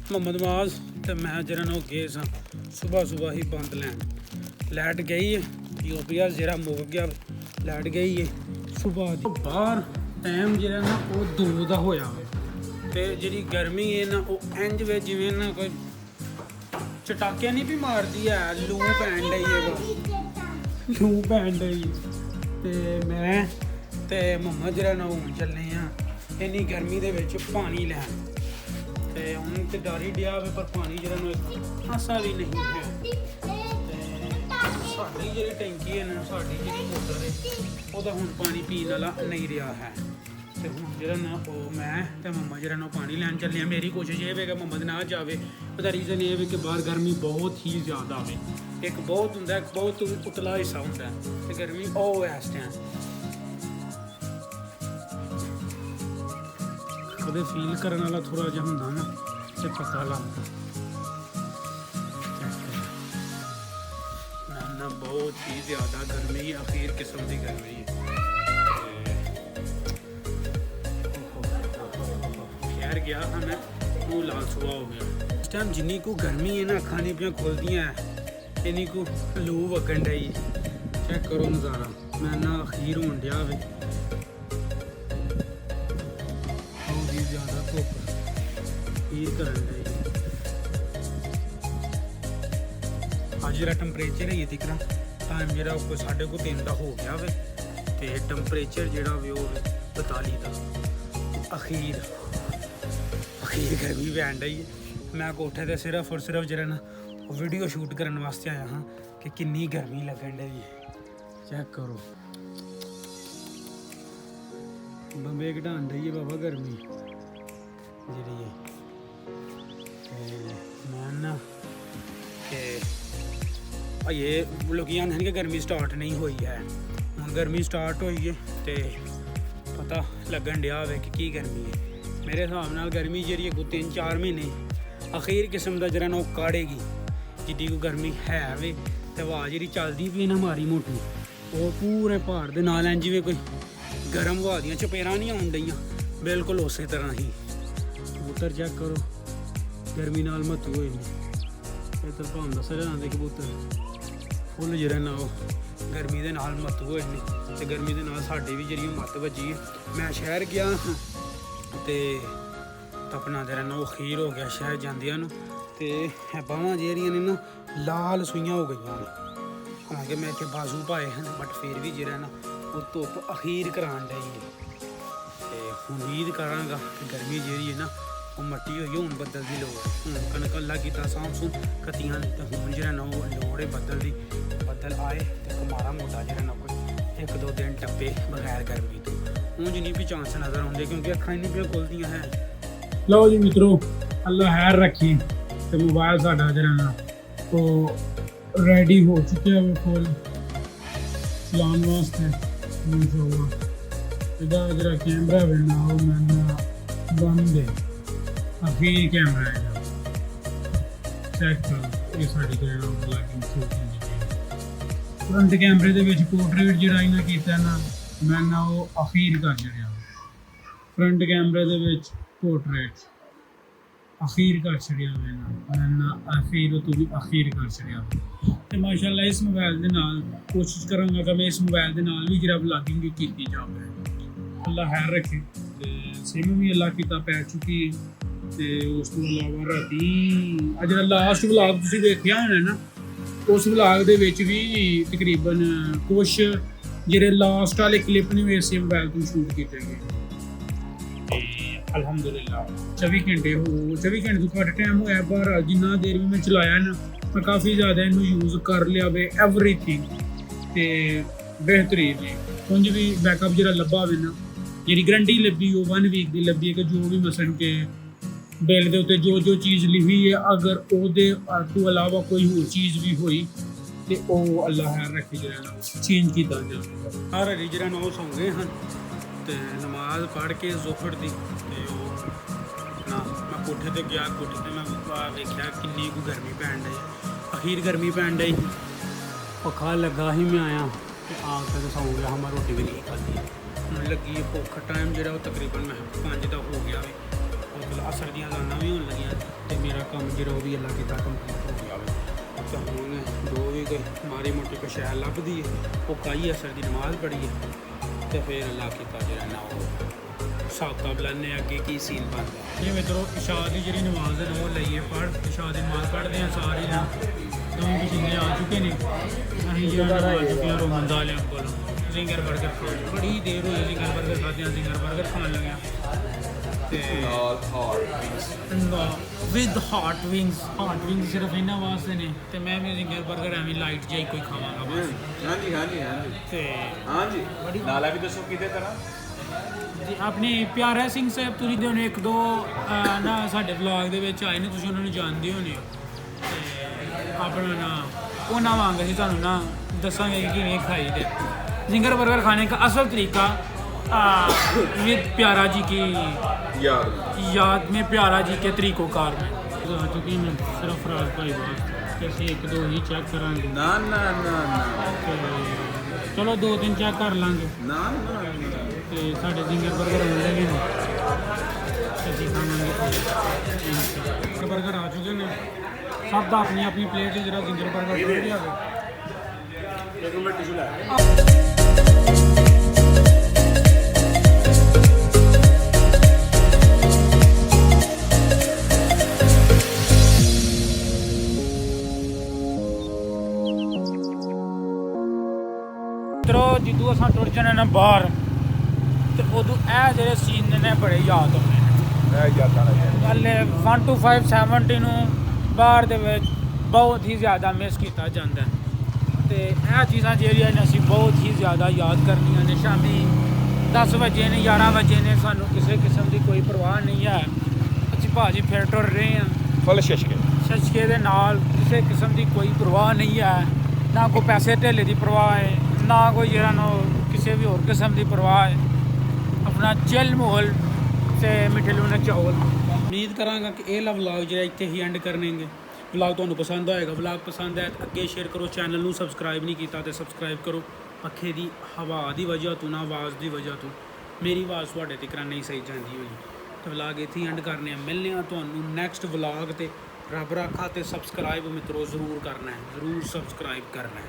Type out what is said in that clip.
ਮੁਹੰਮਦ ਮਾਜ਼ ਤੇ ਮੈਂ ਜਿਹੜਾ ਨੂੰ ਗਏ ਸਾਂ ਸੁਬਾਹ ਹੀ ਬੰਦ ਲੈਣ ਲਾਈਟ ਗਈ ਹੈ ਯੂਪੀਐਸ ਜਿਹੜਾ ਮੁੱਕ ਗਿਆ ਲਾਈਟ ਗਈ ਹੈ ਸੁਬਾਹ ਦੀ ਬਾਹਰ ਟਾਈਮ ਜਿਹੜਾ ਨਾ ਉਹ 2 ਦਾ ਹੋਇਆ ਤੇ ਜਿਹੜੀ ਗਰਮੀ ਹੈ ਨਾ ਉਹ ਇੰਜ ਵੇ ਜਿਵੇਂ ਨਾ ਕੋਈ ਚਟਾਕੇ ਨਹੀਂ ਵੀ ਮਾਰਦੀ ਹੈ ਲੂ ਪੈਣ ਡਈ ਹੈ ਲੂ ਪੈਣ ਡਈ ਤੇ ਮੈਂ ਤੇ ਮੁਹੰਮਦ ਜਿਹੜਾ ਨਾ ਹੁਣ ਚੱਲੇ ਆ ਇੰਨੀ ਗਰਮੀ ਦੇ ਵਿੱਚ ਪਾਣੀ ਲੈਣ ਤੇ ਹੁਣ ਤੇ ਡਰ ਹੀ ਡਿਆ ਵੇ ਪਰ ਪਾਣੀ ਜਿਹੜਾ ਨੂੰ ਇੱਕ ਹਾਸਾ ਵੀ ਨਹੀਂ ਹੈ ਤੇ ਸਾਡੀ ਜਿਹੜੀ ਟੈਂਕੀ ਹੈ ਨਾ ਸਾਡੀ ਜਿਹੜੀ ਮੋਟਰ ਹੈ ਉਹਦਾ ਹੁਣ ਪਾਣੀ ਪੀਣ ਵਾਲਾ ਨਹੀਂ ਰਿਹਾ ਹੈ ਤੇ ਹੁਣ ਜਿਹੜਾ ਨਾ ਉਹ ਮੈਂ ਤੇ ਮੰਮਾ ਜਿਹੜਾ ਨਾ ਪਾਣੀ ਲੈਣ ਚੱਲੇ ਆ ਮੇਰੀ ਕੋਸ਼ਿਸ਼ ਇਹ ਵੇ ਕਿ ਮੁਹੰਮਦ ਨਾ ਜਾਵੇ ਉਹਦਾ ਰੀਜ਼ਨ ਇਹ ਵੇ ਕਿ ਬਾਹਰ ਗਰਮੀ ਬਹੁਤ ਹੀ ਜ਼ਿਆਦਾ ਆਵੇ ਇੱਕ ਬਹੁਤ ਹੁੰਦਾ ਇੱਕ ਬਹੁਤ ਉਤਲਾ ਹਿੱਸਾ ਹੁੰਦਾ ਤੇ ਗਰਮੀ ਉਹ ਇਸ ਟਾਈਮ ਕਦੇ ਫੀਲ ਕਰਨ ਵਾਲਾ ਥੋੜਾ ਜਿਹਾ ਹੁੰਦਾ ਨਾ ਤੇ ਪਤਾ ਲੱਗਦਾ ਨਾ ਬਹੁਤ ਹੀ ਜ਼ਿਆਦਾ ਗਰਮੀ ਅਖੀਰ ਕਿਸਮ ਦੀ ਗਰਮੀ ਹੈ ਖੈਰ ਗਿਆ ਹਾਂ ਮੈਂ ਉਹ ਲਾਲ ਸੁਆ ਹੋ ਗਿਆ ਇਸ ਟਾਈਮ ਜਿੰਨੀ ਕੋ ਗਰਮੀ ਹੈ ਨਾ ਅੱਖਾਂ ਦੀਆਂ ਪਿਆਂ ਖੁੱਲਦੀਆਂ ਇੰਨੀ ਕੋ ਲੂ ਵਗਣ ਡਈ ਚੈੱਕ ਕਰੋ ਨਜ਼ਾਰਾ ਮੈਂ ਨਾ ਅਖੀਰ ਹੋਣ ਡਿਆ ਵੇ ਜ਼ਿਆਦਾ ਧੁੱਪ ਫੀਲ ਕਰਨ ਲਈ ਅੱਜ ਜਿਹੜਾ ਟੈਂਪਰੇਚਰ ਹੈ ਇਹ ਤੱਕ ਟਾਈਮ ਜਿਹੜਾ ਕੋਈ 3:30 ਦਾ ਹੋ ਗਿਆ ਵੇ ਤੇ ਟੈਂਪਰੇਚਰ ਜਿਹੜਾ ਵੀ ਉਹ 42 ਦਾ ਅਖੀਰ ਗਰਮੀ ਪੈਣ ਡਈ ਹੈ ਮੈਂ ਕੋਠੇ ਤੇ ਸਿਰਫ ਔਰ ਸਿਰਫ ਜਿਹੜਾ ਨਾ ਵੀਡੀਓ ਸ਼ੂਟ ਕਰਨ ਵਾਸਤੇ ਆਇਆ ਹਾਂ ਕਿ ਕਿੰਨੀ ਗਰਮੀ ਲੱਗਣ ਡਈ ਹੈ ਚੈੱਕ ਕਰੋ ਬੰਬੇ ਘਟਾਉਣ ਡਈ ਹੈ ਬਾਬਾ ਗਰਮੀ ਜਿਹੜੀ ਹੈ ਮੈਂ ਨਾ ਕਿ ਇਹ ਲੋਕੀ ਆਂਦੇ ਹਨ ਕਿ ਗਰਮੀ ਸਟਾਰਟ ਨਹੀਂ ਹੋਈ ਹੈ ਹੁਣ ਗਰਮੀ ਸਟਾਰਟ ਹੋਈ ਹੈ ਤੇ ਪਤਾ ਲੱਗਣ ਡਿਆ ਵੇ ਕਿ ਕੀ ਗਰਮੀ ਹੈ ਮੇਰੇ ਹਿਸਾਬ ਨਾਲ ਗਰਮੀ ਜਿਹੜੀ ਹੈ 3-4 ਮਹੀਨੇ ਅਖੀਰ ਕਿਸਮ ਦਾ ਜਿਹੜਾ ਨਾ ਉਹ ਕਾੜੇਗੀ ਜਿੱਡੀ ਕੋ ਗਰਮੀ ਹੈ ਵੇ ਤੇ ਹਵਾ ਜਿਹੜੀ ਚੱਲਦੀ ਪਈ ਨਾ ਮਾਰੀ ਮੋਟੀ ਉਹ ਪੂਰੇ ਪਹਾੜ ਦੇ ਨਾਲ ਐਂ ਜਿਵੇਂ ਕੋਈ ਗਰਮ ਹਵਾ ਦੀਆਂ ਚਪੇੜਾਂ ਨਹੀਂ ਆਉਣ ਡਈਆਂ ਬਿਲਕੁਲ ਉਸੇ ਤਰ੍ਹਾਂ ਹੀ ਕਬੂਤਰ ਚੈੱਕ ਕਰੋ ਗਰਮੀ ਨਾਲ ਮੱਤੂ ਹੋਏ ਨੇ ਇੱਧਰ ਭਾਵੇਂ ਦੱਸਿਆ ਜਾਂਦੇ ਕਬੂਤਰ ਫੁੱਲ ਜਿਹੜਾ ਨਾ ਉਹ ਗਰਮੀ ਦੇ ਨਾਲ ਮੱਤੂ ਹੋਏ ਨੇ ਤੇ ਗਰਮੀ ਦੇ ਨਾਲ ਸਾਡੀ ਵੀ ਜਿਹੜੀ ਮੱਤ ਵੱਜੀ ਹੈ ਮੈਂ ਸ਼ਹਿਰ ਗਿਆ ਤੇ ਆਪਣਾ ਜਿਹੜਾ ਨਾ ਉਹ ਅਖੀਰ ਹੋ ਗਿਆ ਸ਼ਹਿਰ ਜਾਂਦਿਆਂ ਨੂੰ ਤੇ ਬਾਹਾਂ ਜਿਹੜੀਆਂ ਨੇ ਨਾ ਲਾਲ ਸੂਈਆਂ ਹੋ ਗਈਆਂ ਨੇ ਹਾਲਾਂਕਿ ਮੈਂ ਇੱਥੇ ਬਾਜ਼ੂ ਪਾਏ ਹਨ ਬਟ ਫਿਰ ਵੀ ਜਿਹੜਾ ਨਾ ਉਹ ਧੁੱਪ ਅਖੀਰ ਕਰਾਉਣ ਡਈ ਹੈ ਤੇ ਉਮੀਦ ਕਰਾਂਗਾ ਕਿ ਗਰਮੀ ਜਿਹੜੀ ਹੈ ਨਾ ਉਹ ਮੱਟੀ ਹੋਈ ਹੁਣ ਬੱਦਲ ਦੀ ਲੋੜ ਹੁਣ ਕਣਕ ਅੱਲਾ ਕੀਤਾ ਸਾਂਭ ਕੱਤੀਆਂ ਤੇ ਹੁਣ ਜਿਹੜਾ ਨਾ ਉਹ ਲੋੜ ਹੈ ਬੱਦਲ ਦੀ ਬੱਦਲ ਆਏ ਤੇ ਮਾੜਾ ਮੋਟਾ ਜਿਹੜਾ ਨਾ ਕੋਈ 1-2 ਦਿਨ ਟੱਪੇ ਬਗੈਰ ਗਰਮੀ ਤੋਂ ਉਂਝ ਨਹੀਂ ਵੀ ਚਾਂਸ ਨਜ਼ਰ ਆਉਂਦੇ ਕਿਉਂਕਿ ਅੱਖਾਂ ਨਹੀਂ ਪਿਆ ਖੁੱਲਦੀਆਂ ਹੈ ਲਓ ਜੀ ਮਿੱਤਰੋ ਅੱਲਾ ਖੈਰ ਰੱਖੀ ਤੇ ਮੋਬਾਈਲ ਸਾਡਾ ਜਿਹੜਾ ਨਾ ਉਹ ਰੈਡੀ ਹੋ ਚੁੱਕਿਆ ਵੇ ਫੁੱਲ ਚਲਾਉਣ ਵਾਸਤੇ ਮਾਸ਼ਾਅੱਲਾ ਇਹਦਾ ਜਿਹੜਾ ਕੈਮਰਾ ਵੇ ਨਾ ਉਹ ਮੈਂ ਬੰਦ ਹੈ ਅਖੀਰ ਕੈਮਰਾ ਹੈ ਚੈੱਕ ਕਰੋ ਇਹ ਸਾਡੀ ਜਿਹੜਾ ਉਹ ਲਾਈਟਿੰਗ ਸ਼ੂਟਿੰਗ ਦੀ ਫਰੰਟ ਕੈਮਰੇ ਦੇ ਵਿੱਚ ਪੋਰਟਰੇਟ ਜਿਹੜਾ ਇਹਨਾਂ ਕੀਤਾ ਨਾ ਮੈਂ ਨਾ ਉਹ ਅਖੀਰ ਕਰ ਛੜਿਆ ਫਰੰਟ ਕੈਮਰੇ ਦੇ ਵਿੱਚ ਪੋਰਟਰੇਟ ਅਖੀਰ ਕਰ ਛੜਿਆ ਮੈਂ ਨਾ ਅਖੀਰ ਤੋਂ ਵੀ ਅਖੀਰ ਕਰ ਛੜਿਆ ਤੇ ਮਾਸ਼ਾਅੱਲਾ ਇਸ ਮੋਬਾਈਲ ਦੇ ਨਾਲ ਕੋਸ਼ਿਸ਼ ਕਰਾਂਗਾ ਕਿ ਮੈਂ ਇਸ ਮੋਬਾਈਲ ਦੇ ਨਾਲ ਵੀ ਜਿਹੜਾ ਵਲੌਗਿੰਗ ਕੀਤੀ ਜਾਵੇ ਅੱਲਾ ਖੈਰ ਰੱਖੇ ਤੇ ਸਿਮ ਵੀ ਅੱਲਾ ਕੀਤਾ ਪੈ ਚੁੱਕੀ ਹੈ ਤੇ ਉਸ ਤੋਂ ਇਲਾਵਾ ਰਾਤੀ ਆ ਜਿਹੜਾ ਲਾਸਟ ਵਲੌਗ ਤੁਸੀਂ ਵੇਖਿਆ ਹੋਣਾ ਨਾ ਉਸ ਵਲੌਗ ਦੇ ਵਿੱਚ ਵੀ ਤਕਰੀਬਨ ਕੁਛ ਜਿਹੜੇ ਲਾਸਟ ਵਾਲੇ ਕਲਿੱਪ ਨੇ ਇਸੇ ਮੋਬਾਈਲ ਤੋਂ ਸ਼ੂਟ ਕੀਤੇ ਗਏ ਤੇ ਅਲਹਮਦੁਲਿਲਾ 24 ਘੰਟੇ ਤੋਂ ਘੱਟ ਟਾਈਮ ਹੋਇਆ ਪਰ ਜਿੰਨਾ ਦੇਰ ਵੀ ਮੈਂ ਚਲਾਇਆ ਨਾ ਮੈਂ ਕਾਫੀ ਜ਼ਿਆਦਾ ਇਹਨੂੰ ਯੂਜ਼ ਕਰ ਲਿਆ ਵੇ ਐਵਰੀਥਿੰਗ ਤੇ ਬਿਹਤਰੀਨ ਹੈ ਕੁਝ ਵੀ ਬੈਕਅਪ ਜਿਹੜਾ ਲੱਭਾ ਹੋਵੇ ਨਾ ਜਿਹੜੀ ਗਰੰਟੀ ਲੱਭੀ ਉਹ 1 ਵੀਕ ਦੀ ਲੱਭੀ ਹੈ ਕਿ ਜੋ ਵੀ ਮਸਲਨ ਕਿ ਬਿੱਲ ਦੇ ਉੱਤੇ ਜੋ ਚੀਜ਼ ਲਿਖੀ ਹੈ ਅਗਰ ਉਹਦੇ ਤੋਂ ਇਲਾਵਾ ਕੋਈ ਹੋਰ ਚੀਜ਼ ਵੀ ਹੋਈ ਤੇ ਉਹ ਅੱਲਾ ਖੈਰ ਰੱਖੇ ਜਿਹੜਾ ਨਾ ਚੇਂਜ ਕੀਤਾ ਜਾਵੇ ਸਾਰੇ ਜਿਹੜਾ ਨਾ ਉਹ ਸੌਂ ਗਏ ਹਨ ਤੇ ਨਮਾਜ਼ ਪੜ੍ਹ ਕੇ ਜ਼ੋਹਰ ਦੀ ਤੇ ਉਹ ਨਾ ਮੈਂ ਕੋਠੇ ਤੇ ਗਿਆ ਕੋਠੇ ਤੇ ਮੈਂ ਵੇਖਿਆ ਕਿੰਨੀ ਕੁ ਗਰਮੀ ਪੈਣ ਡਈ ਅਖੀਰ ਗਰਮੀ ਪੈਣ ਡਈ ਪੱਖਾ ਲੱਗਾ ਹੀ ਮੈਂ ਆਇਆ ਤੇ ਆ ਕੇ ਸੌਂ ਗਿਆ ਹਾਂ ਮੈਂ ਰੋਟੀ ਵੀ ਨਹੀਂ ਖਾਧੀ ਹੁਣ ਲੱਗੀ ਭੁੱਖ ਟਾਈਮ ਜਿਹੜਾ ਉਹ ਤਕਰੀਬਨ ਮੈਂ 5 ਦਾ ਹੋ ਗਿਆ ਵੀ ਅਸਰ ਦੀਆਂ ਲਾਨਾਂ ਵੀ ਹੋਣ ਲੱਗੀਆਂ ਤੇ ਮੇਰਾ ਕੰਮ ਜਿਹੜਾ ਉਹ ਵੀ ਅੱਲਾ ਕੀਤਾ ਕੰਪਲੀਟ ਹੋ ਗਿਆ ਵੇ। ਤਾਂ ਹੁਣ ਜੋ ਵੀ ਕੋਈ ਮਾੜੀ ਮੋਟੀ ਕੋਈ ਸ਼ੈ ਲੱਭਦੀ ਹੈ ਉਹ ਕਾਈ ਅਸਰ ਦੀ ਨਮਾਜ਼ ਪੜ੍ਹੀਏ ਤੇ ਫਿਰ ਅੱਲਾ ਕੀਤਾ ਜਿਹੜਾ ਨਾ ਉਹ ਹਿਸਾਬ ਕਿਤਾਬ ਲੈਣੇ ਅੱਗੇ ਕੀ ਸੀਨ ਬਣਦਾ। ਇਹ ਮਿੱਤਰੋ ਇਸ਼ਾ ਦੀ ਜਿਹੜੀ ਨਮਾਜ਼ ਹੈ ਉਹ ਲਈਏ ਪੜ੍ਹ ਇਸ਼ਾ ਦੀ ਨਮਾਜ਼ ਪੜ੍ਹਦੇ ਹਾਂ ਸਾਰੇ ਨਾ ਨਵੇਂ ਪਸੀਨੇ ਆ ਚੁੱਕੇ ਨੇ। ਅਸੀਂ ਜਿਹੜਾ ਆ ਚੁੱਕੇ ਹਾਂ ਰੋਮਨ ਦਾਲਿਆਂ ਕੋਲ ਜ਼ਿੰਗਰ 버ਗਰ ਖਾਣ ਬੜੀ ਦੇਰ ਹੋਈ ਜ਼ਿੰਗਰ 버ਗਰ ਖਾਦਿਆਂ ਜ਼ਿੰਗਰ 버ਗਰ ਖਾਣ ਲੱਗਿਆ ਤੇ ਵਿਦ ਹਾਟ ਵਿੰਗਸ ਸਿਰਫ ਇਹਨਾਂ ਵਾਸਤੇ ਨੇ ਤੇ ਮੈਂ ਵੀ ਜ਼ਿੰਗਰ 버ਗਰ ਐਵੇਂ ਲਾਈਟ ਜਿਹਾ ਕੋਈ ਖਾਵਾਂਗਾ ਬਸ। ਹਾਂਜੀ ਤੇ ਹਾਂਜੀ ਨਾਲਾ ਵੀ ਦੱਸੋ ਕਿਹਦੇ ਤਰ੍ਹਾਂ ਜੀ ਆਪਣੇ ਪਿਆਰਾ ਸਿੰਘ ਸਾਹਿਬ ਤੁਸੀਂ ਦੇ ਉਹਨੇ ਇੱਕ ਦੋ ਨਾ ਸਾਡੇ ਵਲੌਗ ਦੇ ਵਿੱਚ ਆਏ ਨੇ ਤੁਸੀਂ ਉਹਨਾਂ ਨੂੰ ਜਾਣਦੇ ਹੋਣੇ ਹੋ ਤੇ ਆਪਣਾ ਨਾ ਉਹਨਾਂ ਵਾਂਗ ਅਸੀਂ ਤੁਹਾਨੂੰ ਨਾ ਦੱਸਾਂਗੇ ਕਿ ਕਿਵੇਂ ਖਾਈਦੇ। ਜ਼ਿੰਗਰ 버ਗਰ खाने का असल तरीका विद प्यारा जी की याद में प्यारा जी के तरीक़ोकार में क्योंकि सिर्फ फराज भाई बात कैसे एक दो ही चेक करांगे ਨਾ ਨਾ ਨਾ चलो दो तीन चेक कर लांगे ਨਾ ਤੇ ਸਾਡੇ ਜ਼ਿੰਗਰ 버ਗਰ ਮਿਲਦੇ ਨੇ ਅਸੀਂ ਖਾਵਾਂਗੇ ਜ਼ਿੰਗਰ 버ਗਰ ਆ ਚੁੱਕੇ ਨੇ ਸਭ ਦਾ ਆਪਣੀ ਆਪਣੀ ਪਲੇਟ ਜਿਹੜਾ ਜ਼ਿੰਗਰ 버ਗਰ ਹੋ ਗਿਆ ਇੱਕ ਮਿੰਟ ਟਿਸ਼ੂ ਲੈ ਮਿੱਤਰੋ ਜਦੋਂ ਅਸਾਂ ਟੁਰ ਜਾਣਾ ਨਾ ਬਾਹਰ ਤੇ ਉਦੋਂ ਇਹ ਜਿਹੜੇ ਸੀਨ ਨੇ ਬੜੇ ਯਾਦ ਆਉਂਦੇ ਨੇ। ਮੈਂ ਯਾਦਾਂ ਨਾਲ ਹਾਲੇ 1 to 5 70 ਨੂੰ ਬਾਹਰ ਦੇ ਵਿੱਚ ਬਹੁਤ ਹੀ ਜ਼ਿਆਦਾ ਮਿਸ ਕੀਤਾ ਜਾਂਦਾ ਹੈ ਤੇ ਇਹ ਚੀਜ਼ਾਂ ਜਿਹੜੀਆਂ ਨੇ ਅਸੀਂ ਬਹੁਤ ਹੀ ਜ਼ਿਆਦਾ ਯਾਦ ਕਰਨੀਆਂ ਨੇ। ਸ਼ਾਮੀ 10 ਵਜੇ ਨੇ 11 ਵਜੇ ਨੇ ਸਾਨੂੰ ਕਿਸੇ ਕਿਸਮ ਦੀ ਕੋਈ ਪਰਵਾਹ ਨਹੀਂ ਹੈ। ਅਸੀਂ ਭਾਜੀ ਫਿਰ ਟੁਰ ਰਹੇ ਹਾਂ ਫੁੱਲ ਸ਼ਸ਼ਕੇ ਦੇ ਨਾਲ ਕਿਸੇ ਕਿਸਮ ਦੀ ਕੋਈ ਪਰਵਾਹ ਨਹੀਂ ਹੈ ਨਾ ਕੋਈ ਪੈਸੇ ਢੇਲੇ ਦੀ ਪਰਵਾਹ ਹੈ ਨਾ ਕੋਈ ਜਿਹੜਾ ਨਾ ਕਿਸੇ ਵੀ ਹੋਰ ਕਿਸਮ ਦੀ ਪਰਵਾਹ ਹੈ। ਆਪਣਾ ਚਿਲ ਮਾਹੌਲ ਤੇ ਮਿੱਠੇ ਲੂਣੇ ਚਾਵਲ। ਉਮੀਦ ਕਰਾਂਗਾ ਕਿ ਇਹ ਵਲੌਗ ਜਿਹੜਾ ਇੱਥੇ ਹੀ ਐਂਡ ਕਰਨਗੇ। ਵਲੌਗ ਤੁਹਾਨੂੰ ਪਸੰਦ ਆਏਗਾ। ਵਲੌਗ ਪਸੰਦ ਆਇਆ ਤਾਂ ਅੱਗੇ ਸ਼ੇਅਰ ਕਰੋ। ਚੈਨਲ ਨੂੰ ਸਬਸਕ੍ਰਾਈਬ ਨਹੀਂ ਕੀਤਾ ਤੇ ਸਬਸਕ੍ਰਾਈਬ ਕਰੋ। ਪੱਖੇ ਦੀ ਹਵਾ ਦੀ ਵਜ੍ਹਾ ਤੋਂ ਨਾ ਆਵਾਜ਼ ਦੀ ਵਜ੍ਹਾ ਤੋਂ ਮੇਰੀ ਆਵਾਜ਼ ਤੁਹਾਡੇ ਤੱਕ ਨਹੀਂ ਸਹੀ ਜਾਂਦੀ ਹੋਈ ਤੇ ਵਲੌਗ ਇੱਥੇ ਹੀ ਐਂਡ ਕਰਨੇ ਆ। ਮਿਲਨੇ ਆ ਤੁਹਾਨੂੰ ਨੈਕਸਟ ਵਲੌਗ ਤੇ ਰੱਬ ਰਾਖਾ ਤੇ ਸਬਸਕ੍ਰਾਈਬ ਮਿੱਤਰੋ ਜ਼ਰੂਰ ਕਰਨਾ ਹੈ। ਜ਼ਰੂਰ ਸਬਸਕ੍ਰਾਈਬ ਕਰਨਾ ਹੈ।